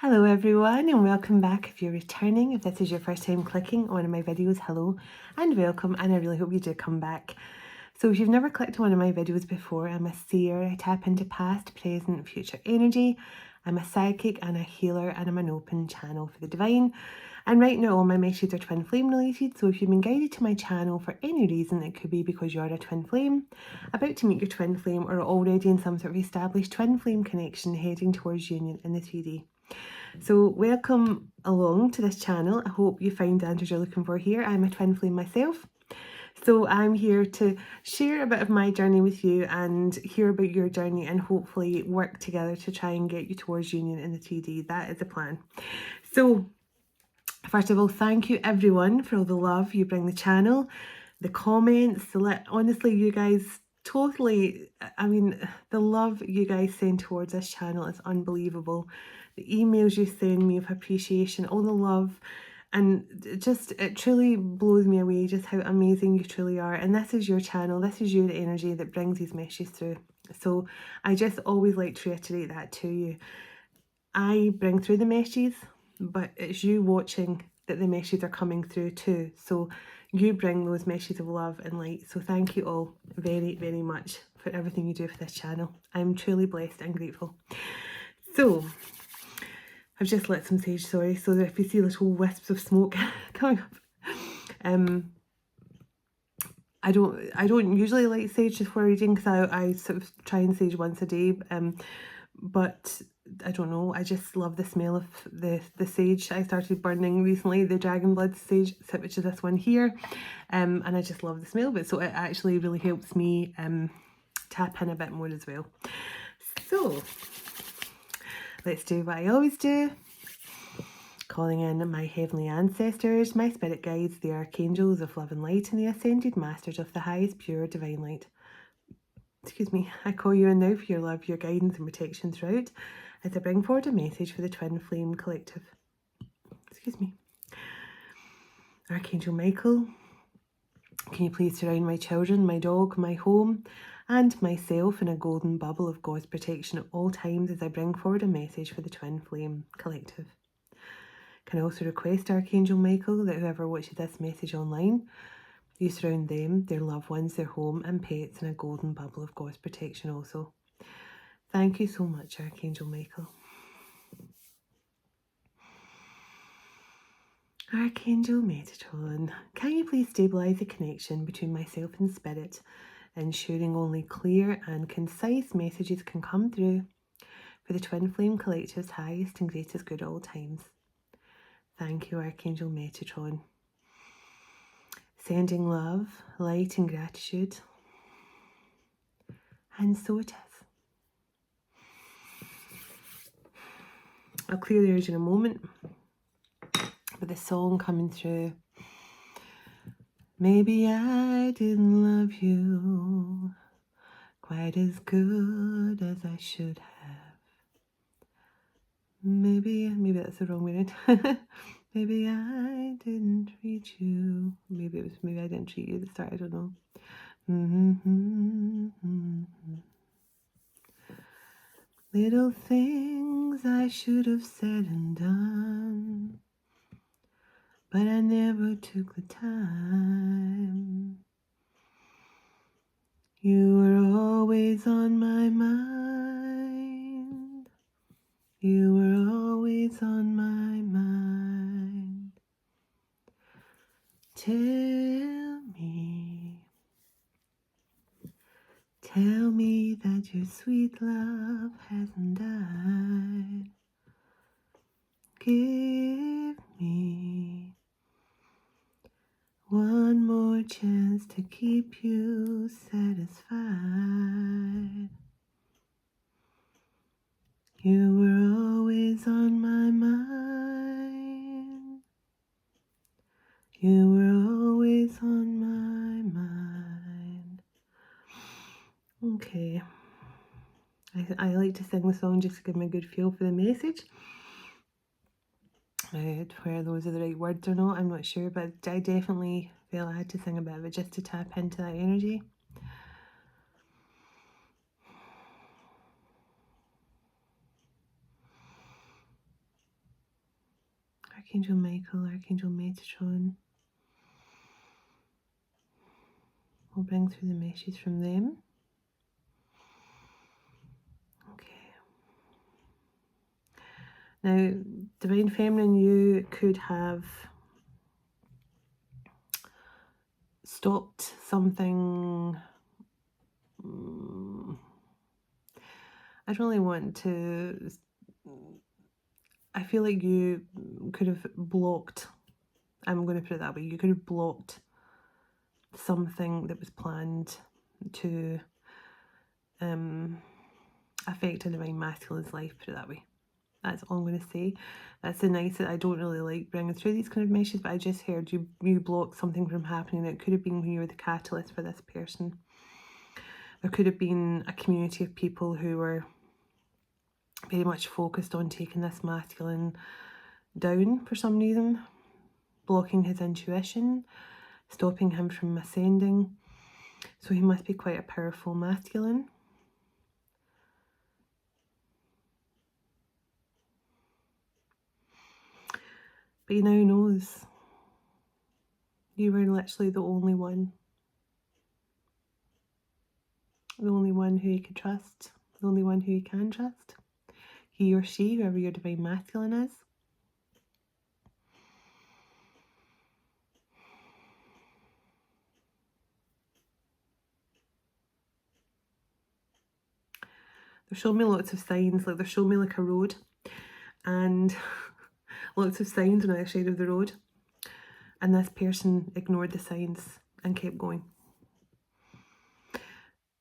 Hello everyone and welcome back. If you're returning, if this is your first time clicking on one of my videos, hello and welcome, and I really hope you do come back. So if you've never clicked on one of my videos before, I'm a seer. I tap into past, present, future energy. I'm a psychic and a healer, and I'm an open channel for the divine. And right now all my messages are twin flame related, so if you've been guided to my channel for any reason, it could be because you're a twin flame, about to meet your twin flame, or already in some sort of established twin flame connection heading towards union in the 3D. So welcome along to this channel. I hope you find the answers you're looking for here. I'm a twin flame myself. So I'm here to share a bit of my journey with you and hear about your journey and hopefully work together to try and get you towards union in the 3D. That is the plan. So first of all, thank you everyone for all the love you bring the channel, the comments, honestly, you guys totally, I mean, the love you guys send towards this channel is unbelievable. The emails you send me of appreciation, all the love, and it truly blows me away just how amazing you truly are. And this is your channel, this is your energy that brings these messages through. So I just always like to reiterate that to you. I bring through the messages, but it's you watching that the messages are coming through too. So you bring those messages of love and light. So thank you all very, very much for everything you do for this channel. I'm truly blessed and grateful. So I've just lit some sage, sorry, so that if you see little wisps of smoke coming up, I don't usually light sage just for reading, because I sort of try and sage once a day, but I don't know, I just love the smell of the sage. I started burning recently the dragon blood sage, which is this one here, and I just love the smell of it, so it actually really helps me tap in a bit more as well. So let's do what I always do. Calling in my heavenly ancestors, my spirit guides, the archangels of love and light, and the ascended masters of the highest pure divine light. Excuse me, I call you in now for your love, your guidance and protection throughout, as I bring forward a message for the Twin Flame Collective. Excuse me. Archangel Michael, can you please surround my children, my dog, my home, and myself in a golden bubble of God's protection at all times as I bring forward a message for the Twin Flame Collective. Can I also request, Archangel Michael, that whoever watches this message online, you surround them, their loved ones, their home and pets in a golden bubble of God's protection also. Thank you so much, Archangel Michael. Archangel Metatron, can you please stabilise the connection between myself and spirit, ensuring only clear and concise messages can come through for the Twin Flame Collective's highest and greatest good at all times. Thank you, Archangel Metatron. Sending love, light and gratitude. And so it is. I'll clear the urge in a moment with the song coming through. Maybe I didn't love you quite as good as I should have. Maybe that's the wrong way. Maybe I didn't treat you. Maybe I didn't treat you at the start. I don't know. Little things I should have said and done, but I never took the time. You were always on my mind. You were always on my mind. Tell me that your sweet love hasn't died. Give me one more chance to keep you satisfied. You were always on my mind. You were always on my mind. Okay. I like to sing the song just to give me a good feel for the message. Whether those are the right words or not, I'm not sure, but I definitely feel I had to sing a bit of it just to tap into that energy. Archangel Michael, Archangel Metatron. We'll bring through the messages from them. Okay. Now, Divine Feminine, you could have stopped something. I don't really want to. I feel like you could have blocked. I'm going to put it that way. You could have blocked something that was planned to affect a Divine Masculine's life, put it that way. That's all I'm going to say. That's the nice that I don't really like bringing through these kind of messages, but I just heard you blocked something from happening. It could have been when you were the catalyst for this person. There could have been a community of people who were very much focused on taking this masculine down for some reason, blocking his intuition, stopping him from ascending. So he must be quite a powerful masculine. But he now knows you were literally the only one. The only one who he could trust. The only one who he can trust. He or she, whoever your Divine Masculine is. They're showing me lots of signs, like they're showing me like a road and lots of signs on either side of the road, and this person ignored the signs and kept going.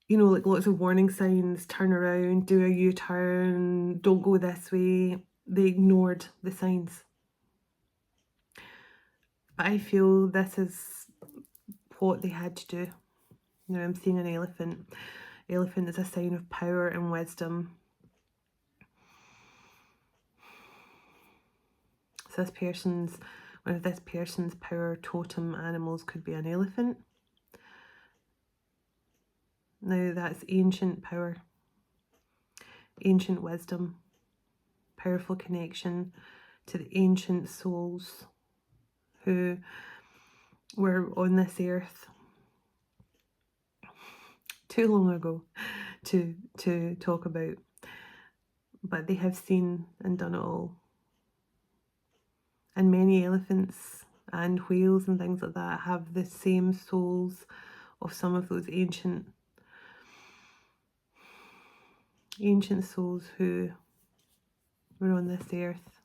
You know, like lots of warning signs, turn around, do a U-turn, don't go this way. They ignored the signs. But I feel this is what they had to do. Now I'm seeing an elephant. Elephant is a sign of power and wisdom. So one of this person's power totem animals could be an elephant. Now that's ancient power, ancient wisdom, powerful connection to the ancient souls who were on this earth too long ago to talk about, but they have seen and done it all. And many elephants and whales and things like that have the same souls of some of those ancient souls who were on this earth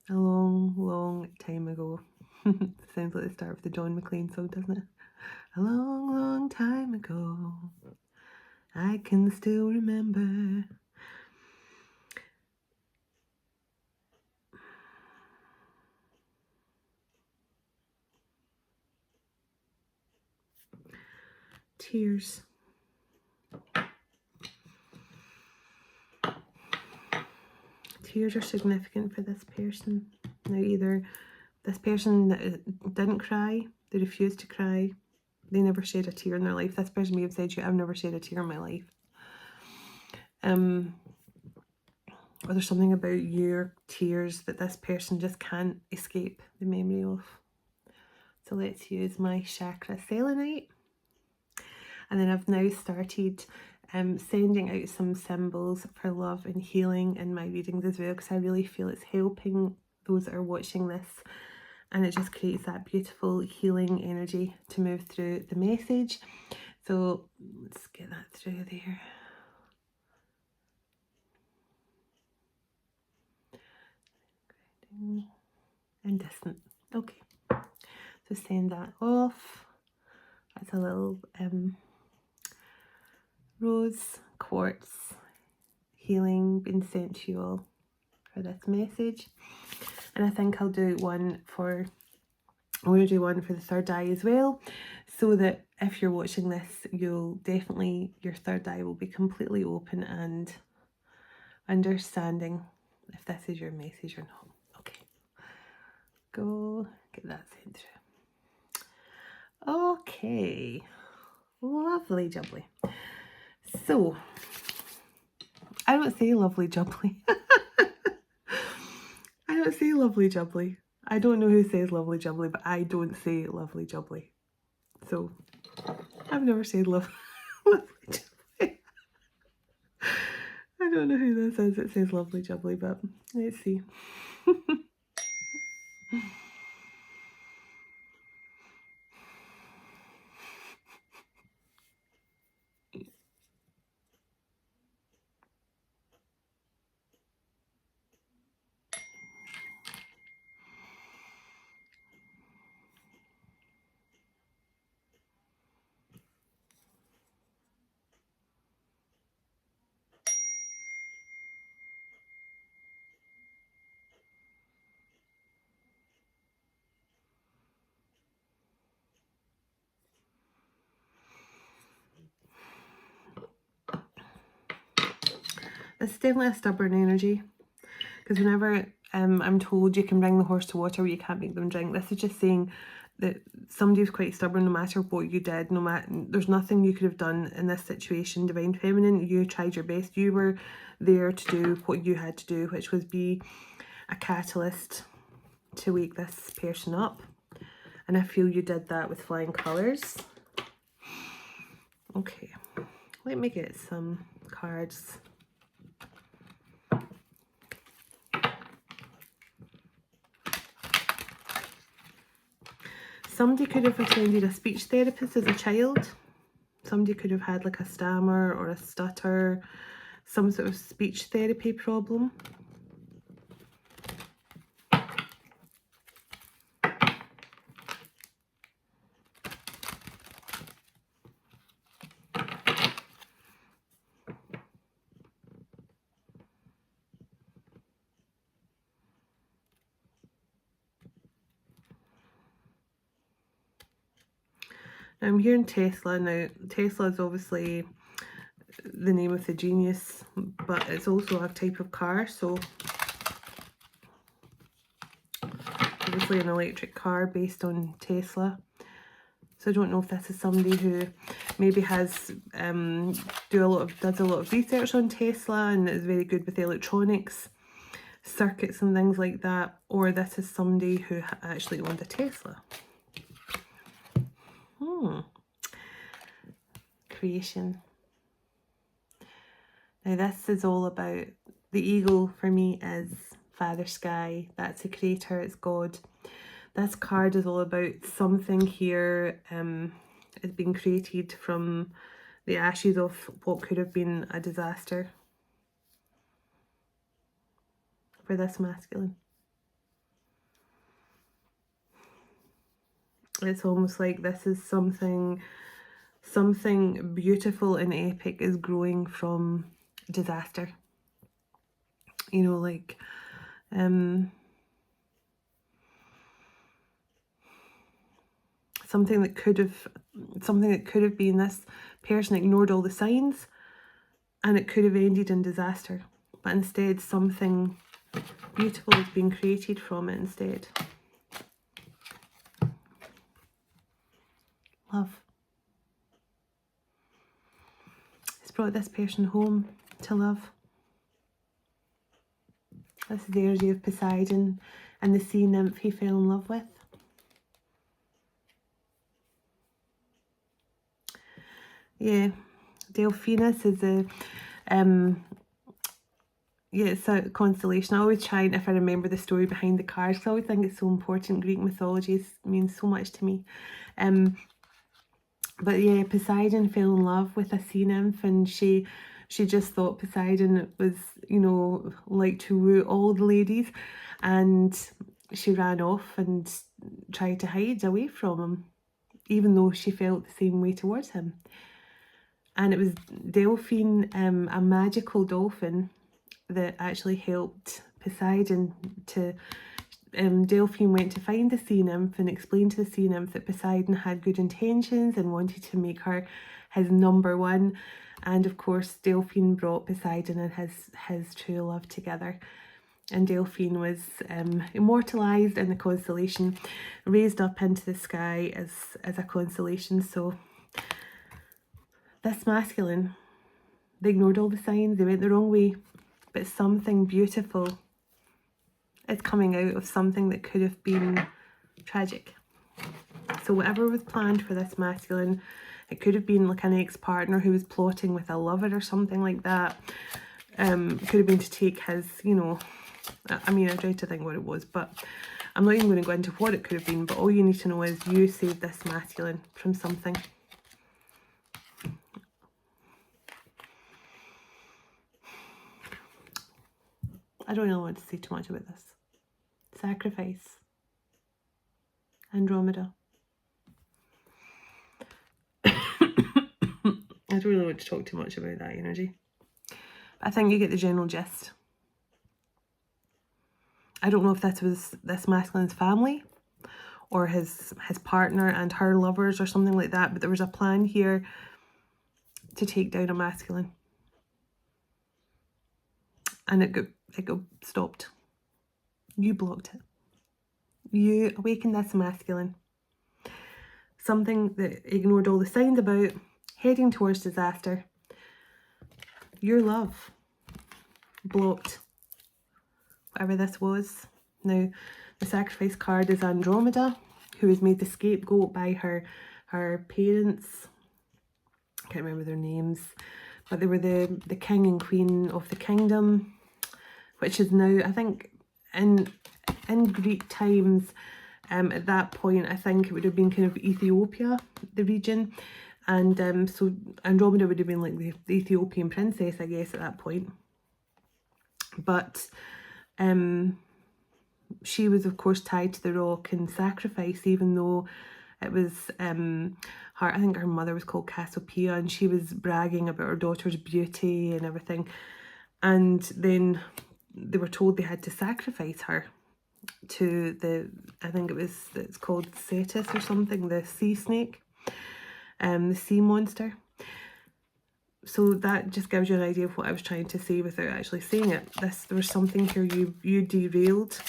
a long, long time ago. Sounds like the start of the John McClane song, doesn't it? A long, long time ago, I can still remember. Tears. Tears are significant for this person. Now either this person didn't cry, they refused to cry, they never shed a tear in their life. This person may have said to you, I've never shed a tear in my life. Or there's something about your tears that this person just can't escape the memory of. So let's use my chakra selenite. And then I've now started sending out some symbols for love and healing in my readings as well, because I really feel it's helping those that are watching this, and it just creates that beautiful healing energy to move through the message. So let's get that through there. And distant. Okay, so send that off. That's a little rose quartz healing being sent to you all for this message. And I think I'm going to do one for the third eye as well, so that if you're watching this, your third eye will be completely open and understanding if this is your message or not. Okay, go get that sent through. Okay, lovely jubbly. So I don't say lovely jubbly. I don't say lovely jubbly. I don't know who says lovely jubbly, but I don't say lovely jubbly. So I've never said lovely jubbly. I don't know who this is that says lovely jubbly, but let's see. It's definitely a stubborn energy, because whenever I'm told you can bring the horse to water but you can't make them drink, this is just saying that somebody was quite stubborn no matter what you did. No matter, there's nothing you could have done in this situation. Divine Feminine, you tried your best. You were there to do what you had to do, which was be a catalyst to wake this person up. And I feel you did that with flying colours. Okay, let me get some cards. Somebody could have attended a speech therapist as a child. Somebody could have had like a stammer or a stutter, some sort of speech therapy problem. I'm hearing Tesla now. Tesla is obviously the name of the genius, but it's also a type of car, so obviously an electric car based on Tesla. So I don't know if this is somebody who maybe has does a lot of research on Tesla and is very good with electronics, circuits and things like that, or this is somebody who actually owned a Tesla. Creation. Now this is all about the ego. For me is Father Sky. That's the creator, it's God. This card is all about something here is being created from the ashes of what could have been a disaster for this masculine. It's almost like this is something beautiful and epic is growing from disaster. You know, like something that could have been, this person ignored all the signs and it could have ended in disaster, but instead something beautiful is being created from it instead. Love. It's brought this person home to love. This is the energy of Poseidon and the sea nymph he fell in love with. Yeah, Delphinus is a it's a constellation. I always try, and if I remember the story behind the cards, because I always think it's so important. Greek mythology means so much to me. But yeah, Poseidon fell in love with a sea nymph, and she just thought Poseidon was, you know, like to woo all the ladies, and she ran off and tried to hide away from him, even though she felt the same way towards him. And it was Delphine, a magical dolphin, that actually helped Poseidon to... Delphine went to find the sea nymph and explained to the sea nymph that Poseidon had good intentions and wanted to make her his #1. And of course, Delphine brought Poseidon and his true love together. And Delphine was immortalised in the constellation, raised up into the sky as a constellation. So this masculine, they ignored all the signs, they went the wrong way, but something beautiful is coming out of something that could have been tragic. So whatever was planned for this masculine, it could have been like an ex-partner who was plotting with a lover or something like that. Could have been to take his, you know, I mean, I tried to think what it was, but I'm not even going to go into what it could have been. But all you need to know is you saved this masculine from something. I don't really want to say too much about this. Sacrifice. Andromeda. I don't really want to talk too much about that energy. I think you get the general gist. I don't know if that was this masculine's family or his partner and her lovers or something like that, but there was a plan here to take down a masculine. And it got stopped. You blocked it. You awakened this masculine. Something that ignored all the signs about, heading towards disaster. Your love blocked whatever this was. Now, the sacrifice card is Andromeda, who was made the scapegoat by her parents. I can't remember their names, but they were the king and queen of the kingdom, which is now, I think, in Greek times, at that point, I think it would have been kind of Ethiopia, the region. And so Andromeda would have been like the Ethiopian princess, I guess, at that point. But she was, of course, tied to the rock and sacrificed, even though it was her, I think her mother was called Cassiopeia, and she was bragging about her daughter's beauty and everything. And then they were told they had to sacrifice her to the, I think it's called Cetus or something, the sea snake, the sea monster. So that just gives you an idea of what I was trying to say without actually saying it. There was something here you derailed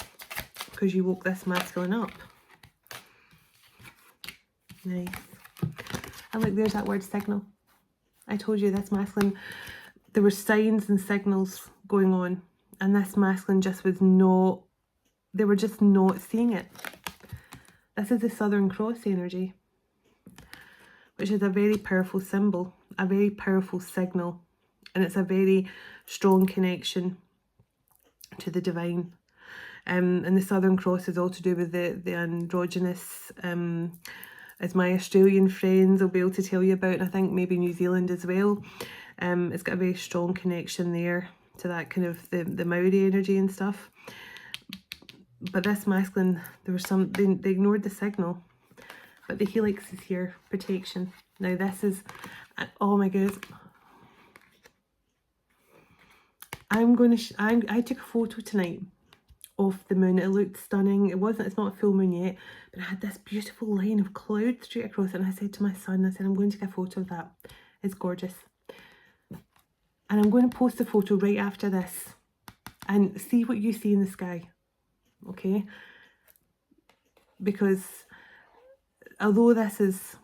because you woke this masculine up. Nice. And look, there's that word signal. I told you this masculine, there were signs and signals going on, and this masculine just was not, they were just not seeing it. This is the Southern Cross energy, which is a very powerful symbol, a very powerful signal, and it's a very strong connection to the divine. And the Southern Cross is all to do with the androgynous, as my Australian friends will be able to tell you about, and I think maybe New Zealand as well. It's got a very strong connection there to that kind of the Maori energy and stuff. But this masculine, there was some, they ignored the signal. But the helix is here, protection. Now this is, oh my goodness. I took a photo tonight of the moon. It looked stunning. It's not a full moon yet, but it had this beautiful line of cloud straight across it. And I said to my son, I said, I'm going to take a photo of that. It's gorgeous. And I'm going to post the photo right after this and see what you see in the sky. Okay? Because although this is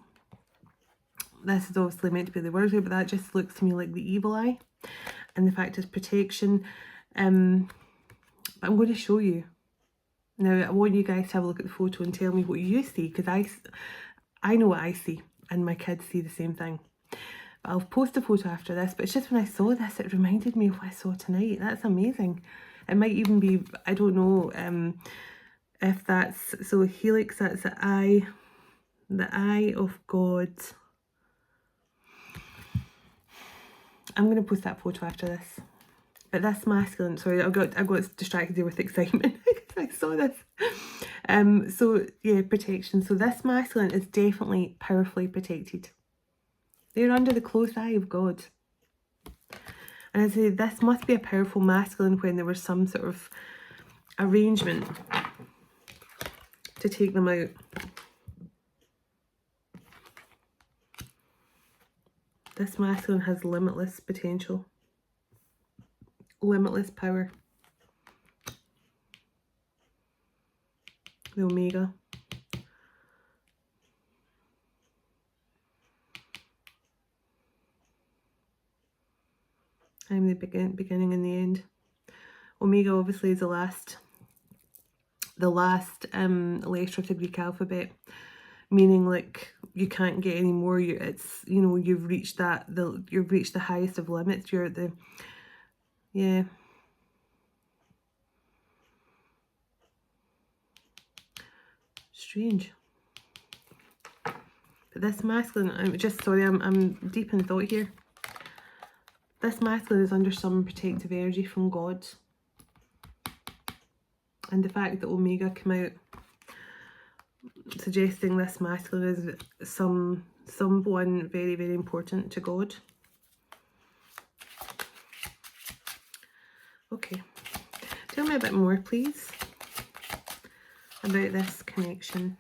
obviously meant to be the word, but that just looks to me like the evil eye. And the fact is protection. I'm going to show you. Now, I want you guys to have a look at the photo and tell me what you see, because I know what I see, and my kids see the same thing. But I'll post a photo after this, but it's just when I saw this, it reminded me of what I saw tonight. That's amazing. It might even be, I don't know if that's, so helix, that's the eye of God. I'm going to post that photo after this. But this masculine, sorry, I got distracted there with excitement because I saw this. So yeah, protection. So this masculine is definitely powerfully protected. They're under the close eye of God. And I say this must be a powerful masculine when there was some sort of arrangement to take them out. This masculine has limitless potential. Limitless power. The Omega. I'm the beginning and the end. Omega obviously is the last the last letter of the Greek alphabet, meaning like you can't get any more. It's, you know, you've reached that, you've reached the highest of limits. You're at the, yeah. Strange. But this masculine, I'm just sorry, I'm deep in thought here. This masculine is under some protective energy from God. And the fact that Omega came out suggesting this masculine is someone very, very important to God. Okay. Tell me a bit more, please, about this connection.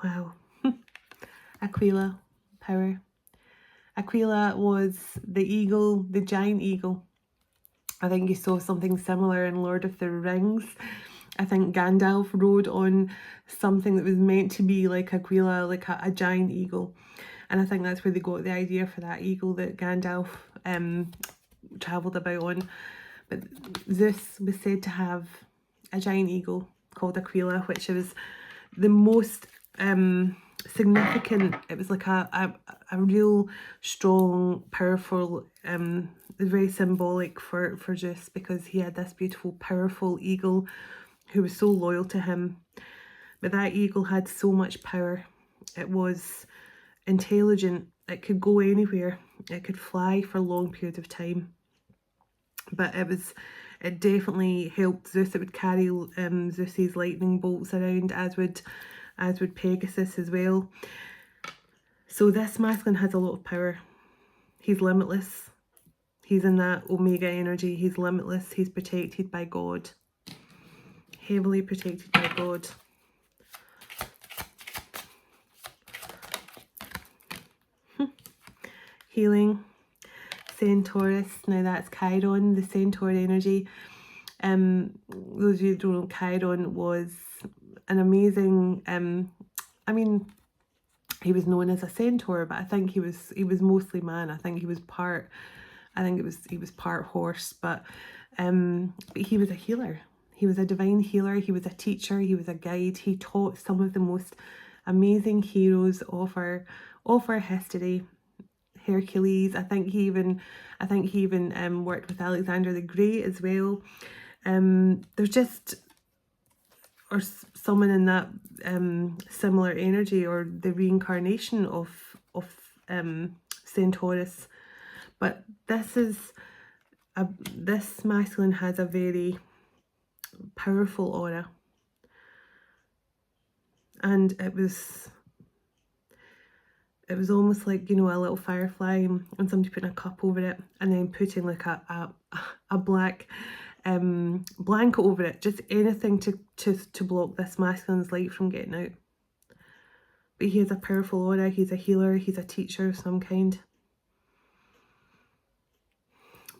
Wow. Aquila, power. Aquila was the eagle, the giant eagle. I think you saw something similar in Lord of the Rings. I think Gandalf rode on something that was meant to be like Aquila, like a giant eagle. And I think that's where they got the idea for that eagle that Gandalf travelled about on. But Zeus was said to have a giant eagle called Aquila, which was the most significant. It was like a real strong, powerful, very symbolic for Zeus, because he had this beautiful, powerful eagle who was so loyal to him. But that eagle had so much power. It was intelligent. It could go anywhere. It could fly for long periods of time. But it definitely helped Zeus. It would carry Zeus's lightning bolts around, as would Pegasus as well. So this masculine has a lot of power. He's limitless. He's in that Omega energy. He's limitless. He's protected by God. Heavily protected by God. Healing. Centaurus. Now that's Chiron, the Centaur energy. Those of you who don't know, Chiron was an amazing, I mean, he was known as a centaur, but I think he was mostly man. I think he was part horse, but he was a healer. He was a divine healer. He was a teacher. He was a guide. He taught some of the most amazing heroes of our history. Hercules. I think he even worked with Alexander the Great as well. There's just, or someone in that similar energy, or the reincarnation of Centaurus. But this masculine has a very powerful aura, and it was almost like, you know, a little firefly and somebody putting a cup over it and then putting like a black blanket over it, just anything to block this masculine's light from getting out. But he has a powerful aura. He's a healer. He's a teacher of some kind.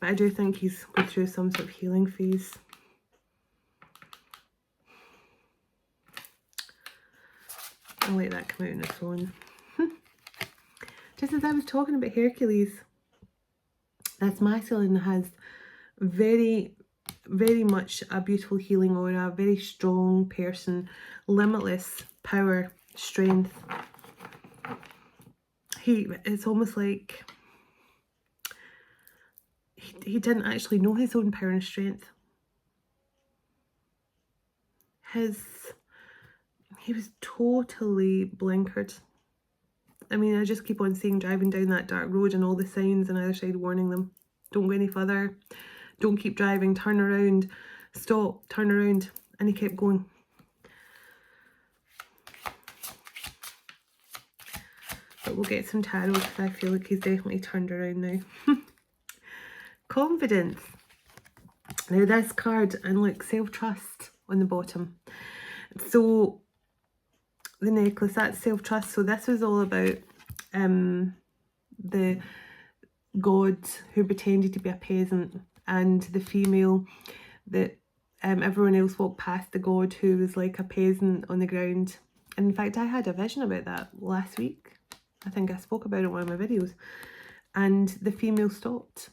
But I do think he's going through some sort of healing phase. I'll let that come out on its own. Just as I was talking about Hercules, this masculine has very, very much a beautiful healing aura, a very strong person, limitless power, strength. It's almost like he didn't actually know his own power and strength. He was totally blinkered. I mean, I just keep on seeing driving down that dark road and all the signs on either side warning them. Don't go any further. Don't keep driving. Turn around. Stop. Turn around. And he kept going. But we'll get some tarot, because I feel like he's definitely turned around now. Confidence. Now this card, and look, self-trust on the bottom. So the necklace, that's self-trust. So this was all about the god who pretended to be a peasant, and the female that everyone else walked past, the god who was like a peasant on the ground. And in fact, I had a vision about that last week. I think I spoke about it in one of my videos. And the female stopped.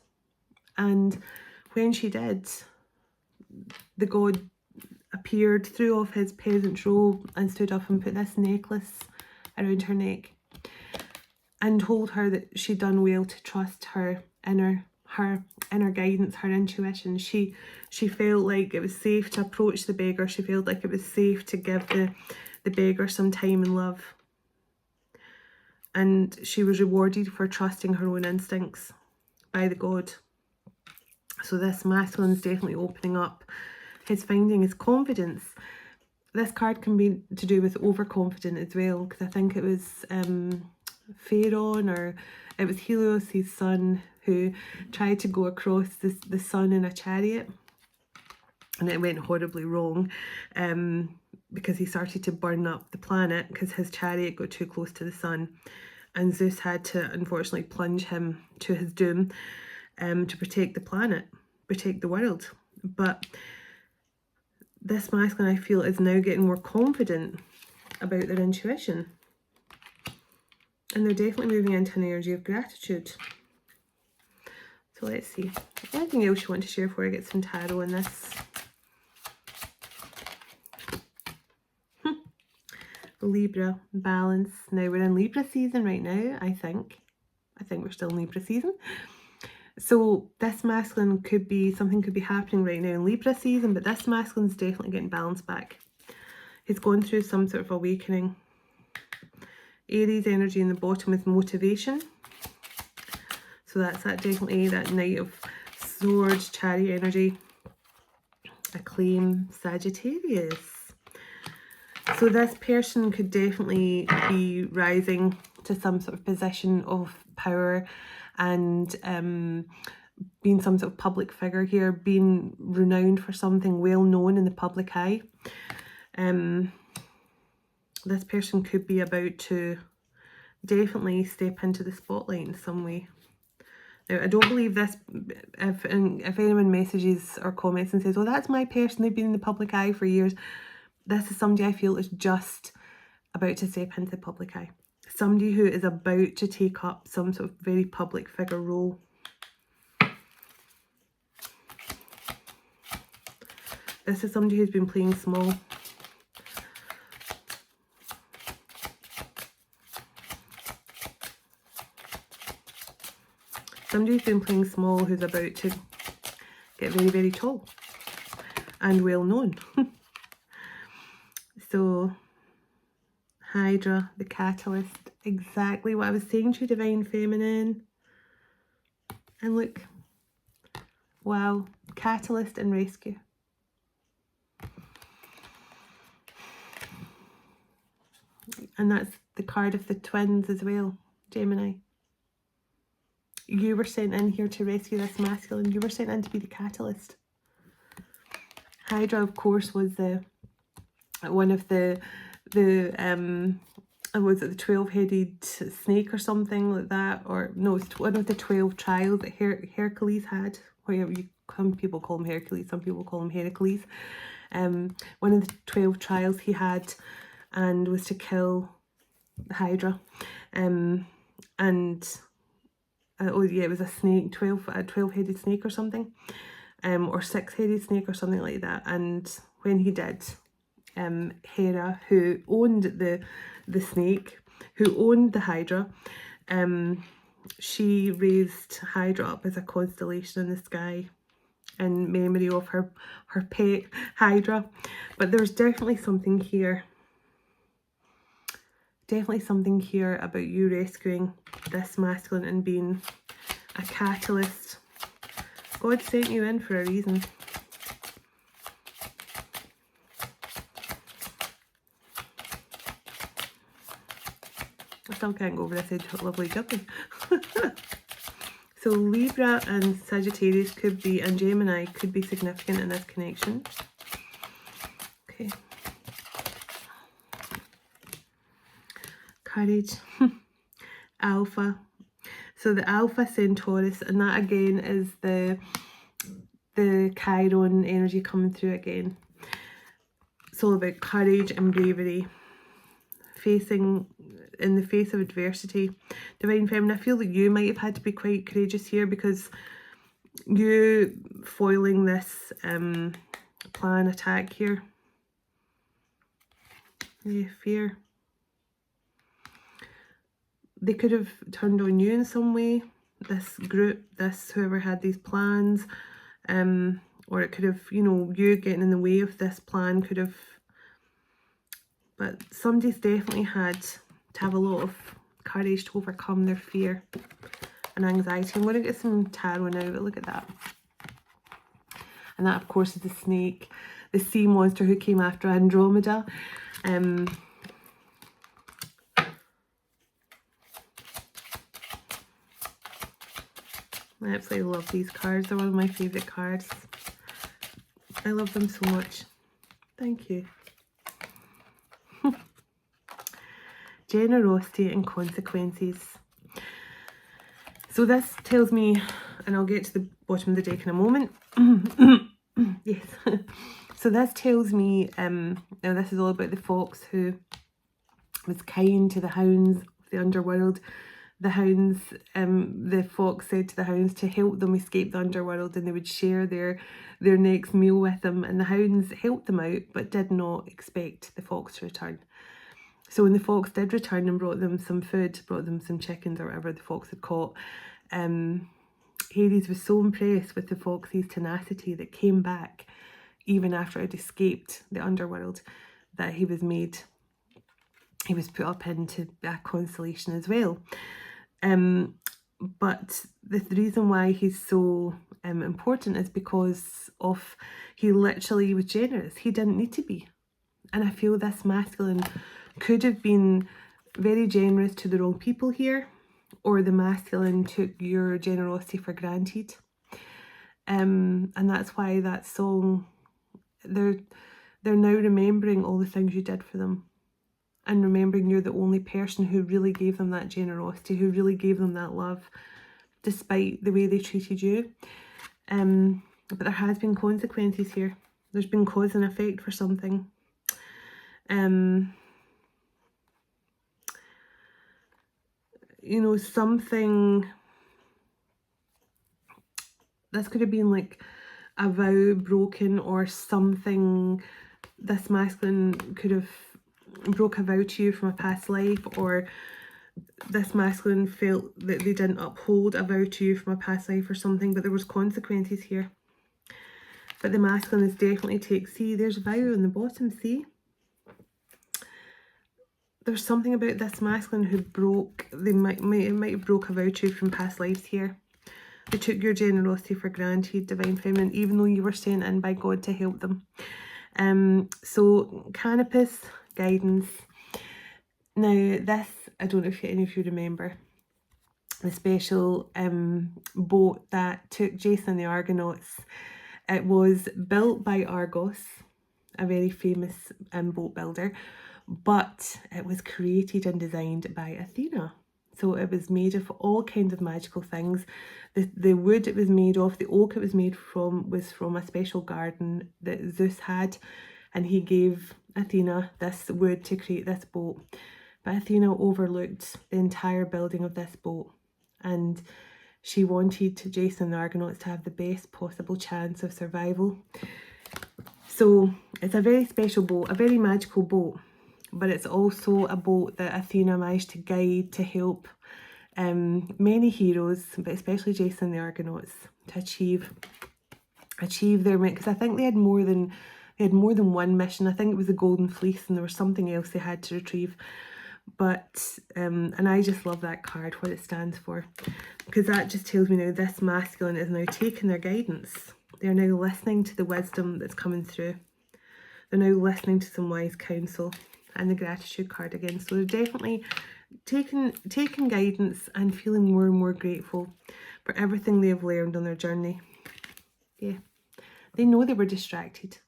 And when she did, the god appeared, threw off his peasant's robe and stood up and put this necklace around her neck and told her that she'd done well to trust her inner guidance, her intuition. She felt like it was safe to approach the beggar. She felt like it was safe to give the beggar some time and love. And she was rewarded for trusting her own instincts by the god. So this masculine's definitely opening up. He's finding his confidence. This card can be to do with overconfident as well, because I think it was Pharaoh, or it was Helios, his son, who tried to go across the sun in a chariot, and it went horribly wrong because he started to burn up the planet because his chariot got too close to the sun, and Zeus had to unfortunately plunge him to his doom to protect the planet, protect the world. But this masculine, I feel, is now getting more confident about their intuition. And they're definitely moving into an energy of gratitude. So let's see. Anything else you want to share before I get some tarot in this? Libra, balance. Now we're in Libra season right now, I think. I think we're still in Libra season. So this masculine could be, something could be happening right now in Libra season, but this masculine's definitely getting balance back. He's going through some sort of awakening. Aries energy in the bottom is motivation. So that's that, definitely that Knight of Swords, Chariot energy. Acclaim, Sagittarius. So this person could definitely be rising to some sort of position of power and being some sort of public figure here, being renowned for something, well known in the public eye. This person could be about to definitely step into the spotlight in some way. Now, I don't believe this, if anyone messages or comments and says, oh, that's my person, they've been in the public eye for years. This is somebody I feel is just about to step into the public eye. Somebody who is about to take up some sort of very public figure role. This is somebody who's been playing small. Somebody who's been playing small, who's about to get very, very tall and well known. So, Hydra, the catalyst, exactly what I was saying to you, Divine Feminine. And look, wow, catalyst and rescue. And that's the card of the twins as well, Gemini. You were sent in here to rescue this masculine. You were sent in to be the catalyst. Hydra, of course, was one of the was it the 12-headed snake or something like that? Or no, it's one of the 12 trials that Hercules had. Some people call him Hercules, some people call him Heracles. One of the 12 trials he had, and was to kill the Hydra. Oh yeah, it was a snake, a 12-headed snake or something, or 6-headed snake or something like that. And when he did, Hera, who owned the snake, who owned the Hydra, she raised Hydra up as a constellation in the sky in memory of her pet Hydra. But there's definitely something here. Definitely something here about you rescuing this masculine and being a catalyst. God sent you in for a reason. I still can't go over this lovely jubbly. So Libra and Sagittarius could be, and Gemini could be significant in this connection. Okay. Courage. Alpha. So the Alpha Centaurus, and that again is the Chiron energy coming through again. It's all about courage and bravery, facing in the face of adversity. Divine Feminine, I feel that you might have had to be quite courageous here, because you foiling this plan attack here, Yeah, fear. They could have turned on you in some way, this group, this whoever had these plans, or it could have, you know, you getting in the way of this plan could have, but somebody's definitely had to have a lot of courage to overcome their fear and anxiety. I'm going to get some tarot now, but look at that. And that, of course, is the snake, the sea monster who came after Andromeda. I absolutely love these cards. They're one of my favourite cards. I love them so much. Thank you. Generosity and consequences. So this tells me, and I'll get to the bottom of the deck in a moment. Yes. So this tells me, now this is all about the fox who was kind to the hounds of the underworld. The hounds, the fox said to the hounds to help them escape the underworld, and they would share their next meal with them. And the hounds helped them out, but did not expect the fox to return. So when the fox did return and brought them some food, brought them some chickens or whatever the fox had caught, Hades was so impressed with the fox's tenacity that came back even after it had escaped the underworld, that he was put up into a constellation as well. But the reason why he's so important is because of he literally was generous. He didn't need to be. And I feel this masculine could have been very generous to the wrong people here, or the masculine took your generosity for granted. And that's why that song, they're now remembering all the things you did for them. And remembering you're the only person who really gave them that generosity, who really gave them that love, despite the way they treated you. But there has been consequences here. There's been cause and effect for something. You know, something, this could have been like a vow broken, or something. This masculine could have broke a vow to you from a past life, or this masculine felt that they didn't uphold a vow to you from a past life or something, but there was consequences here. But the masculine is definitely see, there's vow on the bottom, see? There's something about this masculine who broke, it might have broke a vow to you from past lives here. They took your generosity for granted, Divine Feminine, even though you were sent in by God to help them. So Canopus, guidance. Now this, I don't know if any of you remember, the special boat that took Jason and the Argonauts. It was built by Argos, a very famous boat builder, but it was created and designed by Athena. So it was made of all kinds of magical things. The wood it was made of, the oak it was made from, was from a special garden that Zeus had, and he gave Athena this wood to create this boat. But Athena overlooked the entire building of this boat, and she wanted Jason and the Argonauts to have the best possible chance of survival. So it's a very special boat, a very magical boat, but it's also a boat that Athena managed to guide to help many heroes, but especially Jason and the Argonauts, to achieve their mission. Because I think they had more than one mission. I think it was the Golden Fleece, and there was something else they had to retrieve. But and I just love that card, what it stands for, because that just tells me now this masculine is now taking their guidance. They're now listening to the wisdom that's coming through. They're now listening to some wise counsel. And the gratitude card again. So they're definitely taking guidance and feeling more and more grateful for everything they've learned on their journey. Yeah. They know they were distracted.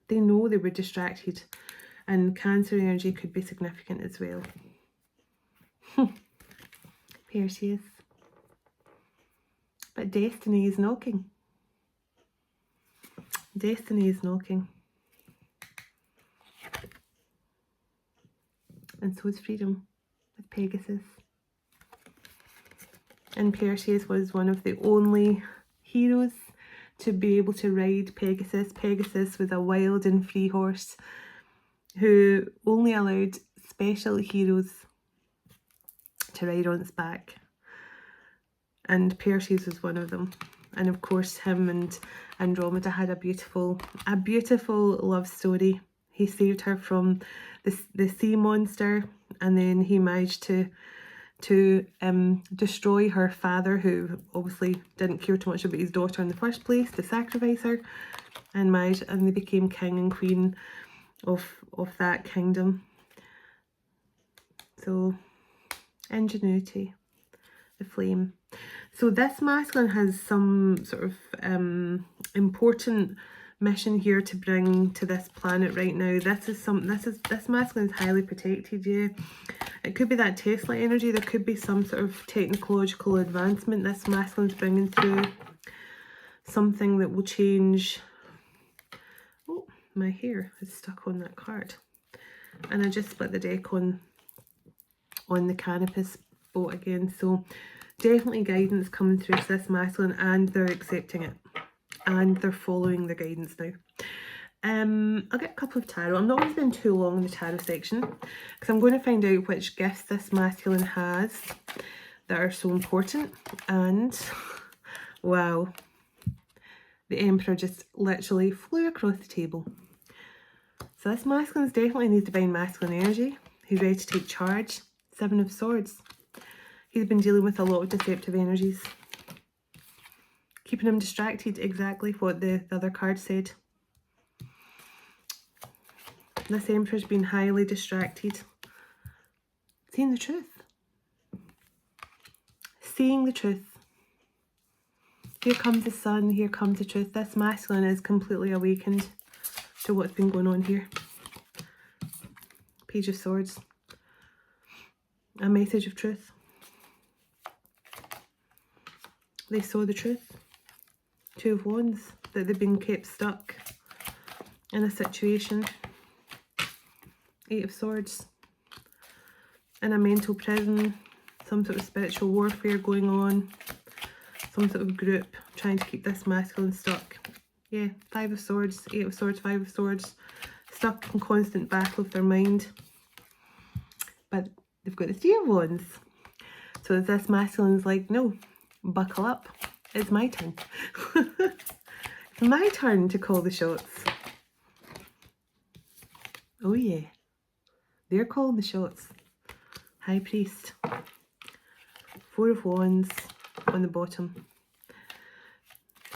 They know they were distracted. And Cancer energy could be significant as well. Perseus. But destiny is knocking. Destiny is knocking. And so is freedom with Pegasus. And Perseus was one of the only heroes to be able to ride Pegasus. Pegasus was a wild and free horse. who only allowed special heroes to ride on its back. And Perseus was one of them. And of course him and Andromeda had a beautiful love story. He saved her from the sea monster, and then he managed to destroy her father, who obviously didn't care too much about his daughter in the first place, to sacrifice her, and they became king and queen of that kingdom. So ingenuity, the flame. So this masculine has some sort of important mission here to bring to this planet right now. This masculine is highly protected. Yeah, it could be that Tesla energy. There could be some sort of technological advancement this masculine's bringing through, something that will change. Oh, my hair is stuck on that card, and I just split the deck on the canopus boat again. So definitely guidance coming through to this masculine, and they're accepting it and they're following the guidance now. I'll get a couple of tarot. I'm not going to spend too long in the tarot section because I'm going to find out which gifts this masculine has that are so important. And wow, the Emperor just literally flew across the table. So this masculine definitely needs divine masculine energy. He's ready to take charge. 7 of Swords. He's been dealing with a lot of deceptive energies, keeping him distracted. Exactly what the other card said. This Emperor's been highly distracted. Seeing the truth. Seeing the truth. Here comes the sun, here comes the truth. This masculine is completely awakened to what's been going on here. Page of Swords. A message of truth. They saw the truth. 2 of Wands, that they've been kept stuck in a situation. 8 of Swords. In a mental prison. Some sort of spiritual warfare going on. Some sort of group trying to keep this masculine stuck. Yeah, 5 of Swords, 8 of Swords, 5 of Swords. Stuck in constant battle with their mind. But they've got the 3 of Wands. So this masculine's like, no, buckle up. It's my turn. It's my turn to call the shots. Oh yeah. They're calling the shots. High Priest. 4 of Wands on the bottom.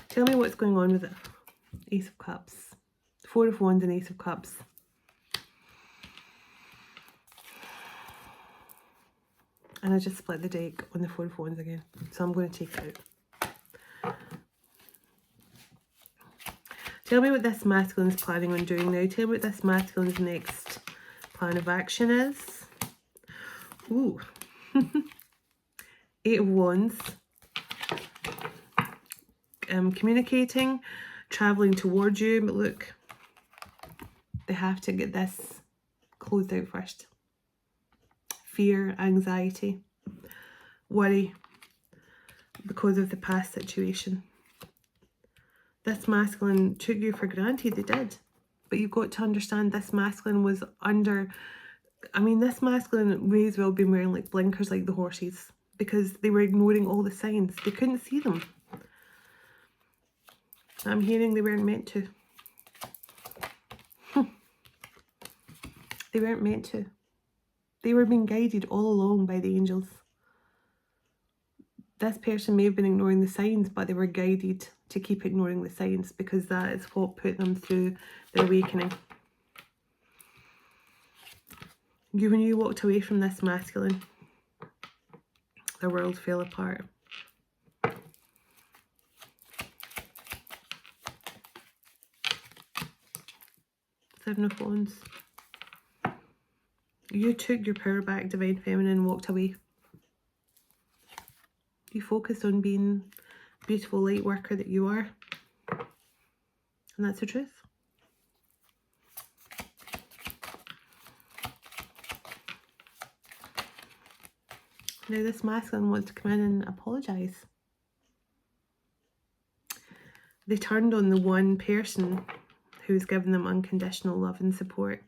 Tell me what's going on with it. Ace of Cups. 4 of Wands and Ace of Cups. And I just split the deck on the 4 of Wands again. So I'm going to take it out. Tell me what this masculine is planning on doing now. Tell me what this masculine's next plan of action is. Ooh. 8 of Wands. Communicating, travelling towards you. But look, they have to get this closed out first. Fear, anxiety, worry because of the past situation. This masculine took you for granted, they did. But you've got to understand this masculine was under, I mean, this masculine may as well be wearing like blinkers like the horses, because they were ignoring all the signs. They couldn't see them. I'm hearing they weren't meant to. They weren't meant to. They were being guided all along by the angels. This person may have been ignoring the signs, but they were guided to keep ignoring the signs because that is what put them through their awakening. When you walked away from this masculine, the world fell apart. 7 of Wands. You took your power back, Divine Feminine, and walked away. You focused on being the beautiful light worker that you are. And that's the truth. Now this masculine wants to come in and apologise. They turned on the one person who's given them unconditional love and support.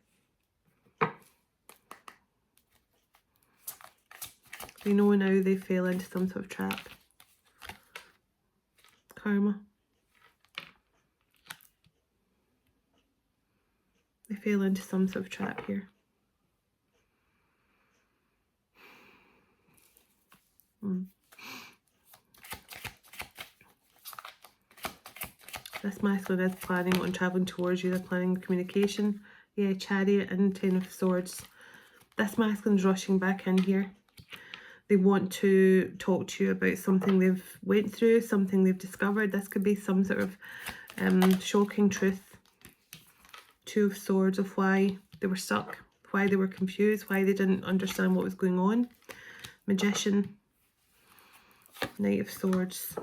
They know now they fell into some sort of trap. Karma. They fell into some sort of trap here. This masculine is planning on travelling towards you. They're planning communication. Yeah, Chariot and Ten of Swords. This masculine's rushing back in here. They want to talk to you about something they've went through, something they've discovered. This could be some sort of shocking truth. Two of Swords, of why they were stuck, why they were confused, why they didn't understand what was going on. Magician. Knight of Swords.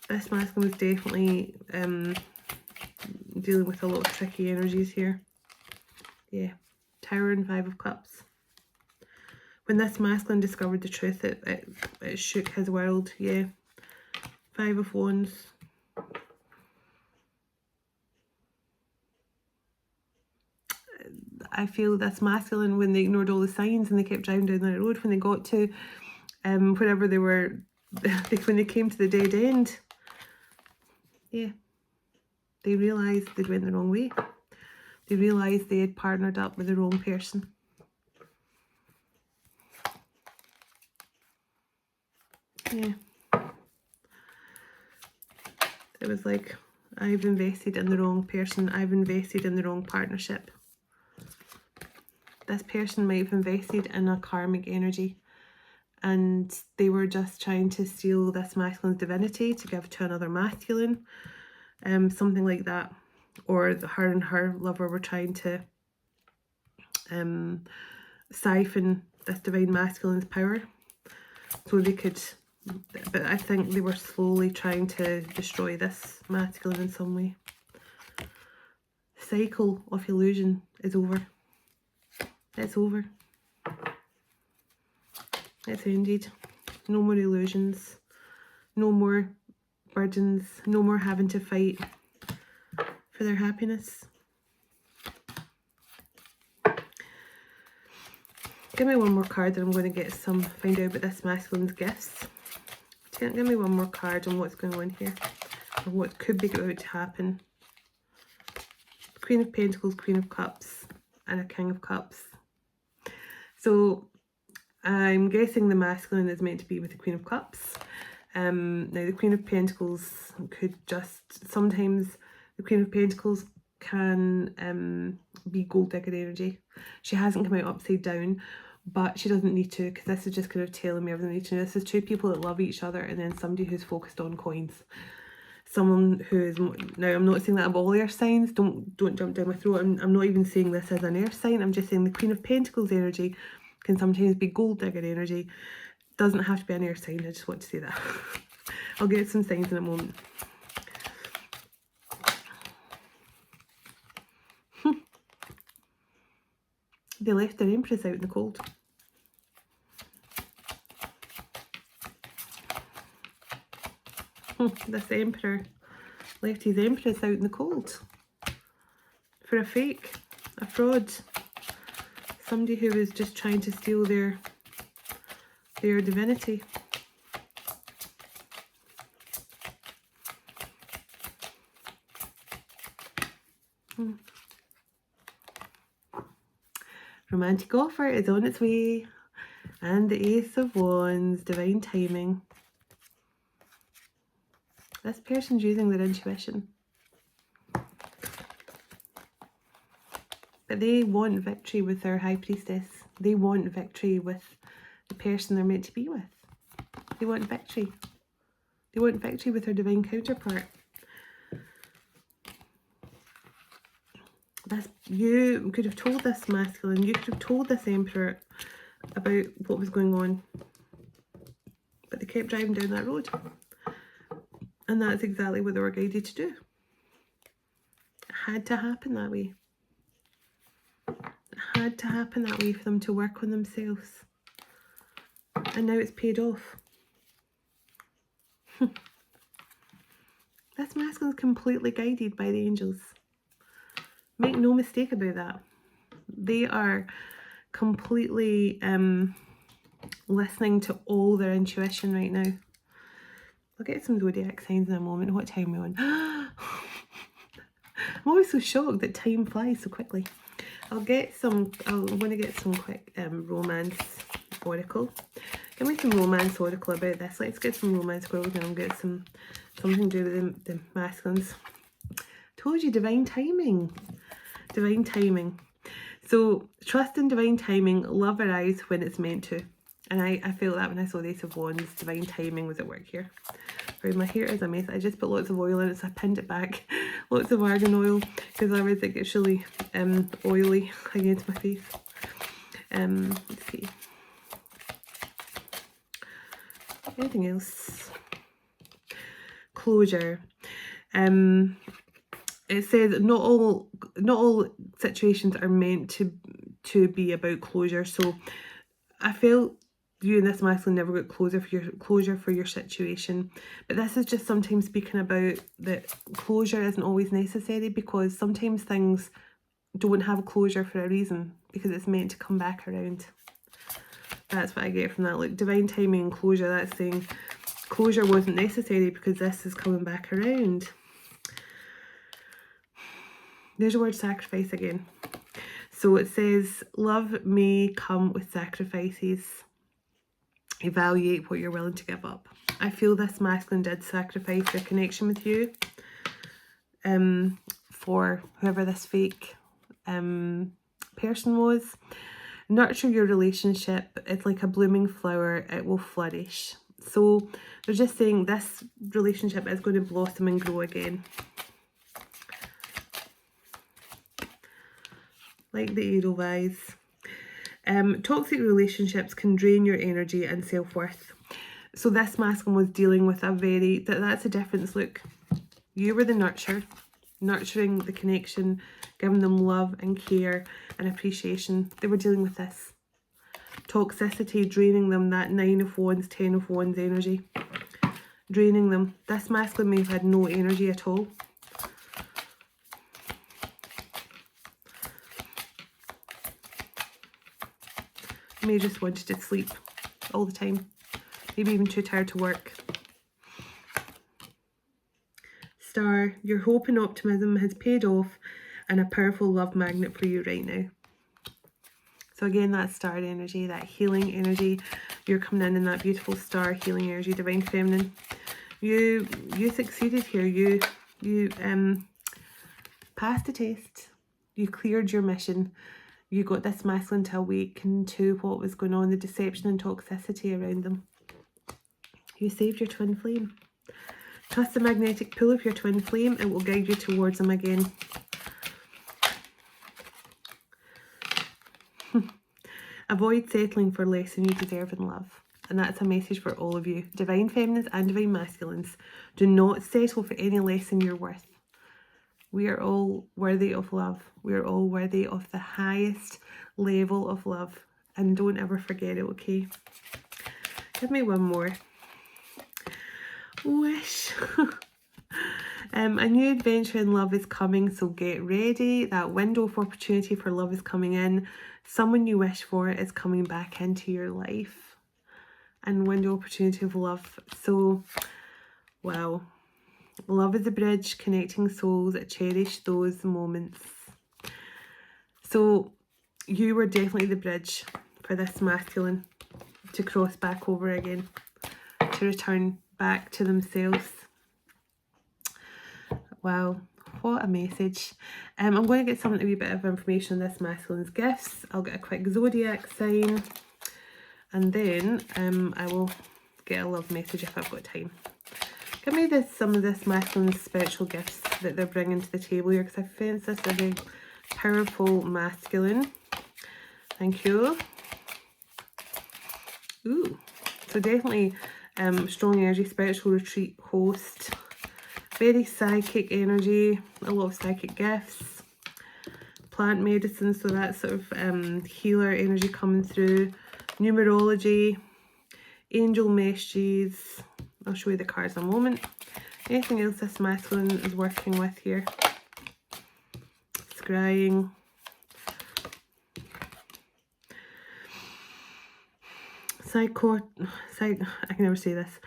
This masculine was definitely dealing with a lot of tricky energies here. Yeah. Tower and Five of Cups. When this masculine discovered the truth, it shook his world. Yeah. Five of Wands. I feel this masculine, when they ignored all the signs and they kept driving down that road, when they got to wherever they were, when they came to the dead end, yeah, they realised they'd went the wrong way. They realised they had partnered up with the wrong person. Yeah. It was like, I've invested in the wrong person. I've invested in the wrong partnership. This person might have invested in a karmic energy, and they were just trying to steal this masculine's divinity to give to another masculine. Something like that. Or her and her lover were trying to siphon this divine masculine's power so they could, but I think they were slowly trying to destroy this masculine in some way. Cycle of illusion is over. It's over. It's ended. No more illusions. No more burdens. No more having to fight for their happiness. Give me one more card and I'm going to get find out about this masculine's gifts. Give me one more card on what's going on here, or what could be about to happen. Queen of Pentacles, Queen of Cups, and a King of Cups. So I'm guessing the masculine is meant to be with the Queen of Cups. Now the Queen of Pentacles could just, sometimes the Queen of Pentacles can be gold digger energy. She hasn't come out upside down, but she doesn't need to, because this is just kind of telling me everything I need to know. This is two people that love each other, and then somebody who's focused on coins. Someone who is, now I'm not saying that about all air signs, don't jump down my throat. I'm not even saying this as an air sign. I'm just saying the Queen of Pentacles energy can sometimes be gold digger energy. Doesn't have to be an air sign, I just want to say that. I'll get some signs in a moment. They left their Empress out in the cold. This Emperor left his Empress out in the cold. For a fake, a fraud. Somebody who was just trying to steal their divinity. Romantic offer is on its way. And the Ace of Wands, divine timing. This person's using their intuition. But they want victory with their High Priestess. They want victory with the person they're meant to be with. They want victory. They want victory with their divine counterpart. You could have told this masculine, you could have told this Emperor about what was going on. But they kept driving down that road. And that's exactly what they were guided to do. It had to happen that way. It had to happen that way for them to work on themselves. And now it's paid off. This masculine is completely guided by the angels. Make no mistake about that. They are completely listening to all their intuition right now. I'll get some zodiac signs in a moment. What time are we on? I'm always so shocked that time flies so quickly. I'm going to get some quick romance oracle. Give me some romance oracle about this. Let's get some romance oracle and I'll get something to do with the masculines. Told you, divine timing. Divine timing. So trust in divine timing. Love arrives when it's meant to. And I felt that when I saw the Ace of Wands, divine timing was at work here. Right, my hair is a mess. I just put lots of oil in it, so I pinned it back. Lots of argan oil, because otherwise it gets really oily against my face. Let's see. Anything else? Closure. It says not all situations are meant to be about closure. So I felt you and this masculine never got closure for your situation, but this is just sometimes speaking about that closure isn't always necessary, because sometimes things don't have a closure for a reason, because it's meant to come back around. That's what I get from that. Like divine timing and closure, that's saying closure wasn't necessary because this is coming back around. There's the word sacrifice again. So it says love may come with sacrifices. Evaluate what you're willing to give up. I feel this masculine did sacrifice their connection with you for whoever this fake person was. Nurture your relationship. It's like a blooming flower. It will flourish. So they're just saying this relationship is going to blossom and grow again. Like the Edelweiss. Toxic relationships can drain your energy and self-worth. So this masculine was dealing with that's a difference. Look, you were the nurturing the connection, giving them love and care and appreciation. They were dealing with this toxicity, draining them, that 9 of Wands, 10 of Wands energy, draining them. This masculine may have had no energy at all. May just wanted to sleep all the time, maybe even too tired to work. Star, your hope and optimism has paid off, and a powerful love magnet for you right now. So again, that star energy, that healing energy, you're coming in that beautiful star healing energy, divine feminine. You succeeded here. You passed the test. You cleared your mission. You got this masculine to awaken to what was going on, the deception and toxicity around them. You saved your twin flame. Trust the magnetic pull of your twin flame. It will guide you towards them again. Avoid settling for less than you deserve in love. And that's a message for all of you. Divine feminines and divine masculines. Do not settle for any less than your worth. We are all worthy of love. We are all worthy of the highest level of love. And don't ever forget it, okay? Give me one more. Wish. A new adventure in love is coming, so get ready. That window of opportunity for love is coming in. Someone you wish for is coming back into your life. And window opportunity of love. So, wow. Love is a bridge connecting souls. Cherish those moments. So you were definitely the bridge for this masculine to cross back over again, to return back to themselves. Wow, what a message. I'm going to get a wee bit of information on this masculine's gifts. I'll get a quick zodiac sign, and then I will get a love message if I've got time. Give me some of this masculine's spiritual gifts that they're bringing to the table here, because I sense this a very powerful masculine. Thank you. Ooh, so definitely strong energy, spiritual retreat host, very psychic energy, a lot of psychic gifts, plant medicine, so that sort of healer energy coming through, numerology, angel messages. I'll show you the cards in a moment. Anything else this masculine is working with here? Scrying. I can never say this.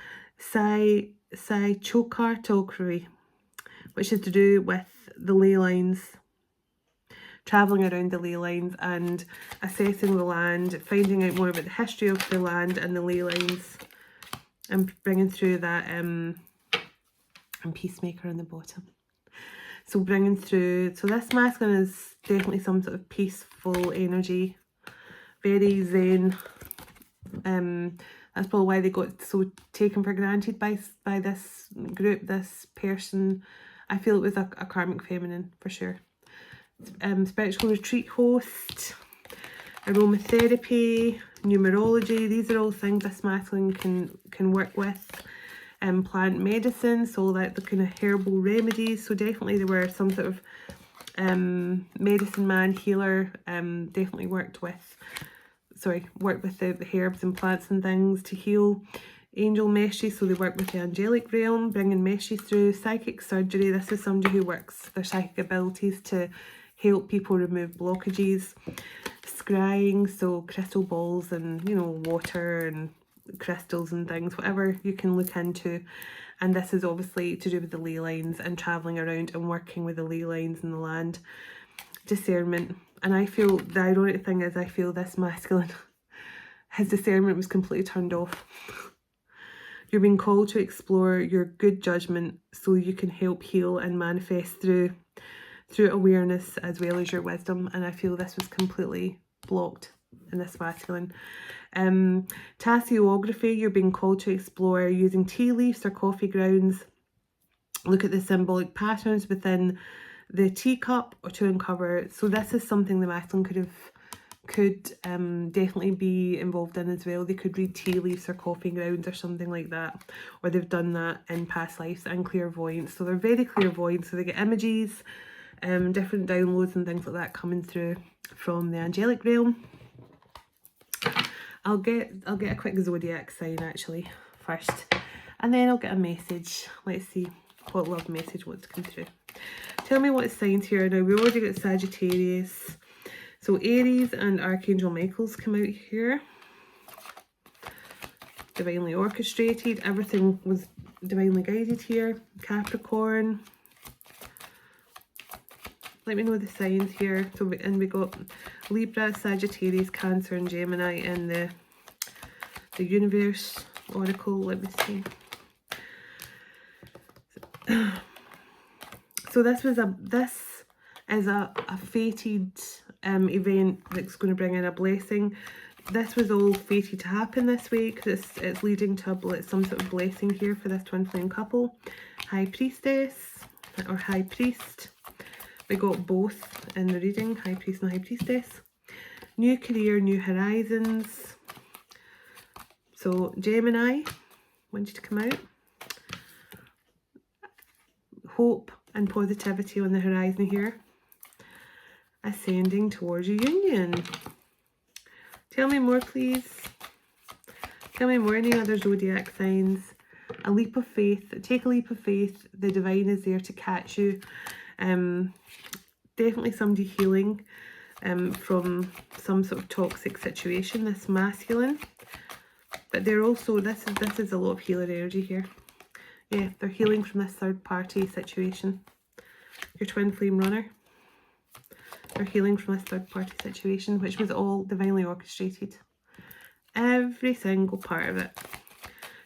Psychocartography, which is to do with the ley lines, travelling around the ley lines and assessing the land, finding out more about the history of the land and the ley lines, and bringing through that, and peacemaker on the bottom. So bringing through, so this masculine is definitely some sort of peaceful energy, very zen. That's probably why they got so taken for granted by this group, this person. I feel it was a karmic feminine for sure. Spiritual retreat host, aromatherapy, numerology. These are all things this masculine can work with. Plant medicine, so that the kind of herbal remedies. So definitely there were some sort of medicine man, healer. Definitely worked with the herbs and plants and things to heal. Angel messages, so they work with the angelic realm, bringing messages through. Psychic surgery, this is somebody who works their psychic abilities to help people remove blockages. Scrying, so crystal balls and, you know, water and crystals and things, whatever you can look into. And this is obviously to do with the ley lines and travelling around and working with the ley lines in the land. Discernment. And I feel, the ironic thing is, I feel this masculine, his discernment was completely turned off. You're being called to explore your good judgment so you can help heal and manifest through awareness as well as your wisdom. And I feel this was completely blocked in this masculine. Tasseography, you're being called to explore using tea leaves or coffee grounds. Look at the symbolic patterns within the teacup or to uncover. So this is something the masculine could definitely be involved in as well. They could read tea leaves or coffee grounds or something like that, or they've done that in past lives. And clairvoyance, so they're very clairvoyant, so they get images, different downloads and things like that coming through from the angelic realm. I'll get a quick zodiac sign actually first, and then I'll get a message. Let's see what love message wants to come through. Tell me what signs here. Now we already got Sagittarius, so Aries and Archangel Michael's come out here. Divinely orchestrated, everything was divinely guided here. Capricorn. Let me know the signs here. So we got Libra, Sagittarius, Cancer and Gemini in the universe oracle. Let me see. So this is a fated event that's going to bring in a blessing. This was all fated to happen this week. It's leading to some sort of blessing here for this twin flame couple. High Priestess or High Priest. We got both in the reading, High Priest and High Priestess. New career, new horizons. So Gemini, want you to come out. Hope and positivity on the horizon here. Ascending towards a union. Tell me more, please. Tell me more, any other zodiac signs. A leap of faith. Take a leap of faith. The divine is there to catch you. Definitely somebody healing from some sort of toxic situation, this masculine. But they're also, this is a lot of healer energy here. Yeah, they're healing from this third party situation. Your twin flame runner. They're healing from this third party situation, which was all divinely orchestrated. Every single part of it.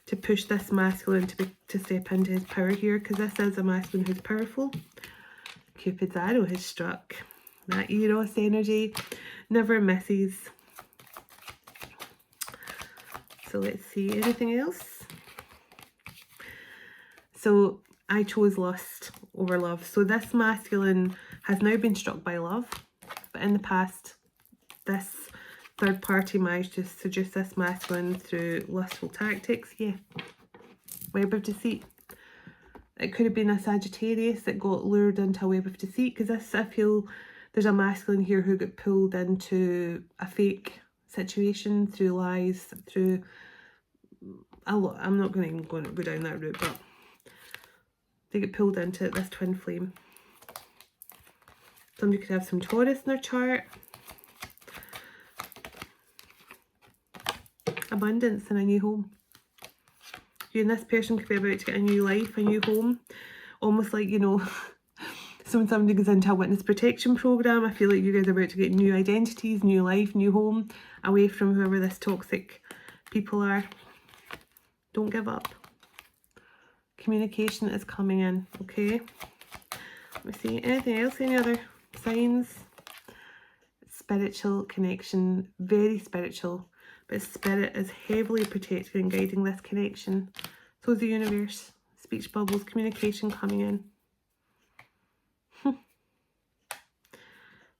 To push this masculine to step into his power here, because this is a masculine who's powerful. Cupid's arrow has struck. That Eros energy never misses. So let's see, anything else? So I chose lust over love. So this masculine has now been struck by love, but in the past, this third party managed to seduce this masculine through lustful tactics. Yeah, web of deceit. It could have been a Sagittarius that got lured into a web of deceit, because this, I feel there's a masculine here who got pulled into a fake situation through lies, through a lot. I'm not going to go down that route, but they get pulled into this twin flame. Somebody could have some Taurus in their chart. abundance and a new home. You and this person could be about to get a new life, a new home. Almost like, you know, so when somebody goes into a witness protection program, I feel like you guys are about to get new identities, new life, new home, away from whoever this toxic people are. Don't give up. Communication is coming in, okay? Let me see, anything else, any other signs? Spiritual connection, very spiritual, but spirit is heavily protecting and guiding this connection. So is the universe. Speech bubbles, communication coming in.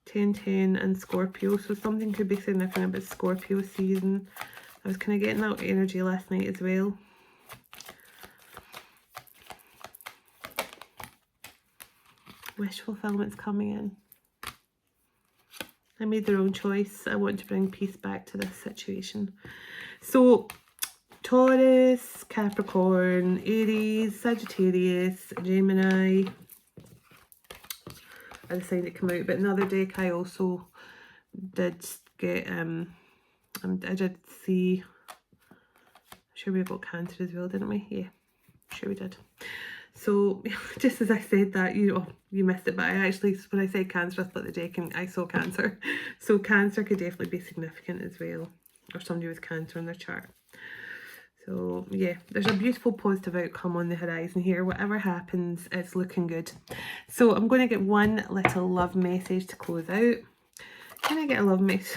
10-10 and Scorpio, so something could be significant about Scorpio season. I was kind of getting that energy last night as well. Wish fulfillment's coming in. I made the wrong choice. I want to bring peace back to this situation. So Taurus, Capricorn, Aries, Sagittarius, Gemini are the signs that come out. But in other deck I also did get I did see, sure we got Cancer as well, didn't we? Yeah, sure we did. So just as I said that, you missed it, but I actually, when I said Cancer, I split the deck and I saw Cancer. So Cancer could definitely be significant as well, or somebody with Cancer in their chart. So yeah, there's a beautiful positive outcome on the horizon here. Whatever happens, it's looking good. So I'm going to get one little love message to close out. Can I get a love message?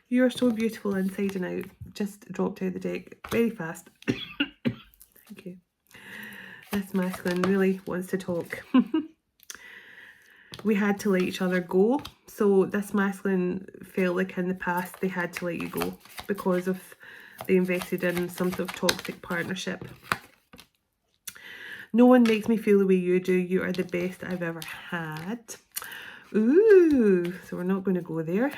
You are so beautiful inside and out. Just dropped out of the deck very fast. Thank you. This masculine really wants to talk. We had to let each other go. So this masculine felt like in the past they had to let you go because of they invested in some sort of toxic partnership. No one makes me feel the way you do. You are the best I've ever had. Ooh, so we're not going to go there.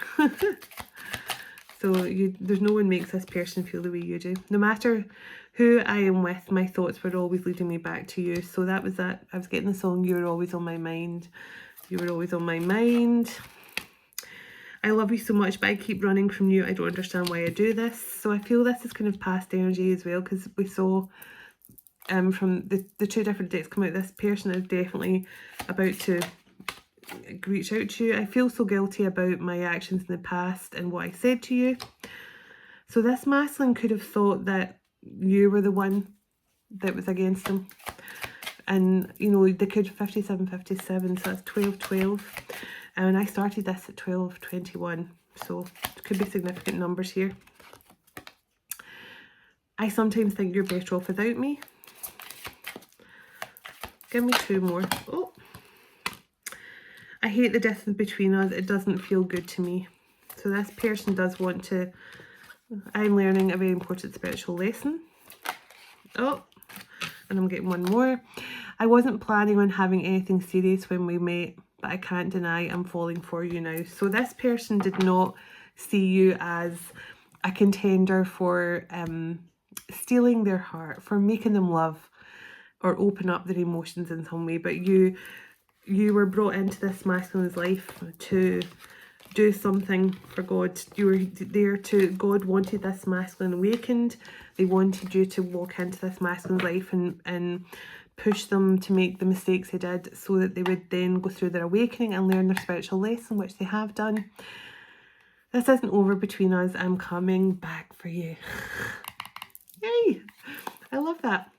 So there's no one makes this person feel the way you do. No matter who I am with, my thoughts were always leading me back to you. So that was that. I was getting the song, You Were Always on My Mind. You were always on my mind. I love you so much, but I keep running from you. I don't understand why I do this. So I feel this is kind of past energy as well, because we saw from the two different decks come out, this person is definitely about to reach out to you. I feel so guilty about my actions in the past and what I said to you. So this masculine could have thought that you were the one that was against them. And, you know, they could 57-57, so that's 12-12. And I started this at 12-21. So it could be significant numbers here. I sometimes think you're better off without me. Give me two more. Oh. I hate the distance between us. It doesn't feel good to me. So this person does want to... I'm learning a very important spiritual lesson. Oh, and I'm getting one more. I wasn't planning on having anything serious when we met, but I can't deny I'm falling for you now. So this person did not see you as a contender for stealing their heart, for making them love or open up their emotions in some way, but you were brought into this masculine's life to do something for God. You were there to, God wanted this masculine awakened. They wanted you to walk into this masculine's life and push them to make the mistakes they did, so that they would then go through their awakening and learn their spiritual lesson, which they have done. This isn't over between us. I'm coming back for you. Yay! I love that.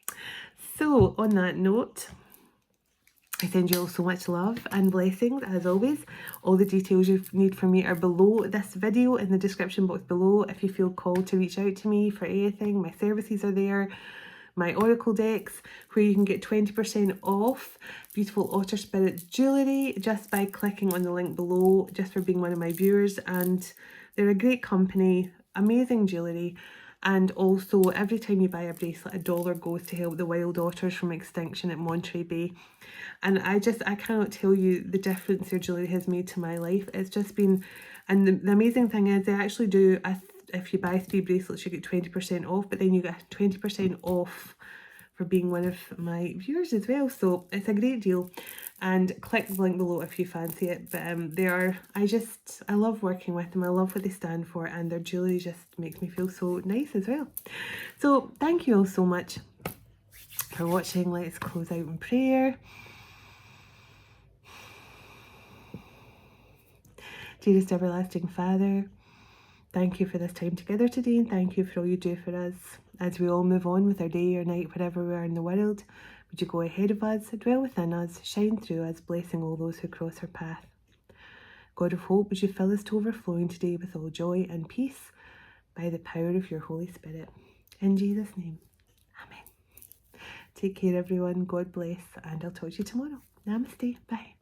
So on that note, I send you all so much love and blessings as always. All the details you need from me are below this video in the description box below. If you feel called to reach out to me for anything, my services are there. My oracle decks, where you can get 20% off beautiful otter spirit jewellery just by clicking on the link below, just for being one of my viewers. And they're a great company, amazing jewellery. And also every time you buy a bracelet, $1 goes to help the wild otters from extinction at Monterey Bay. And I cannot tell you the difference your jewellery has made to my life. It's just been, and the amazing thing is they actually do if you buy 3 bracelets, you get 20% off, but then you get 20% off for being one of my viewers as well. So it's a great deal. and click the link below if you fancy it. But I love working with them. I love what they stand for, and their jewellery just makes me feel so nice as well. So thank you all so much for watching. Let's close out in prayer. Dearest everlasting Father, thank you for this time together today, and thank you for all you do for us. As we all move on with our day or night, wherever we are in the world, would you go ahead of us, dwell within us, shine through us, blessing all those who cross our path. God of hope, would you fill us to overflowing today with all joy and peace by the power of your Holy Spirit. In Jesus' name, amen. Take care everyone, God bless, and I'll talk to you tomorrow. Namaste, bye.